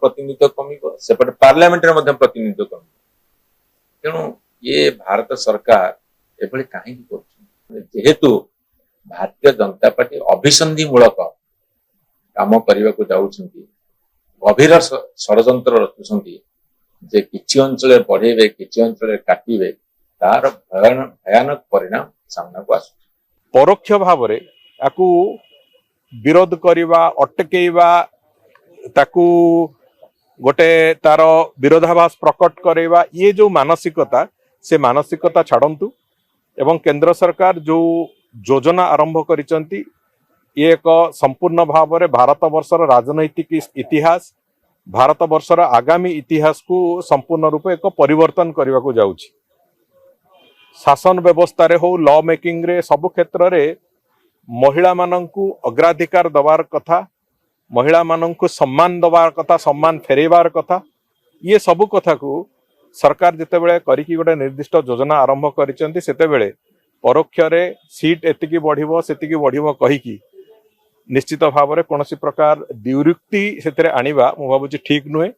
प्रतिनिधित्व कमिब सेपटे पार्लियामेंट प्रतिनिधित्व कमिब तेणु ये भारत सरकार एभली कहीं जेहेतु भारतीय जनता पार्टी अभिसंधिमूलक काम करने को जाऊँगी गभीर षड़यंत्र रचुंट जे किसी अंचल बढ़ेबे किसी अंचल काटिबे तार भयानक परिणाम सामना को आस परोक्ष भाव विरोध करवा अटकेवा ताकू गोटे तार विरोधाभास प्रकट करवा ये जो मानसिकता से मानसिकता छाड़ंतु एवं केंद्र सरकार जो योजना आरंभ करिसंती ये एक संपूर्ण भाव में भारत वर्षर राजनैतिक इतिहास भारत वर्षर आगामी इतिहास को संपूर्ण रूप एक परिवर्तन करने को जाउछि। शासन व्यवस्था रे हो लॉ मेकिंग रे सब क्षेत्र रे महिला माननकु अग्राधिकार दबार कथा महिला माननकु सम्मान दबार कथा सम्मान फेरेबार कथा ये सब कथा को सरकार जिते बेले करिकि गोटे निर्दिष्ट योजना आरंभ करिसेंती सेते बेले परोक्ष रे सीट एतिकी बढ़िबो सेतिकी बढ़िबो कहिकी निश्चित भाव में कौन प्रकार द्युरुक्ति से आनिबा मु भाबुछि ठीक नुहे।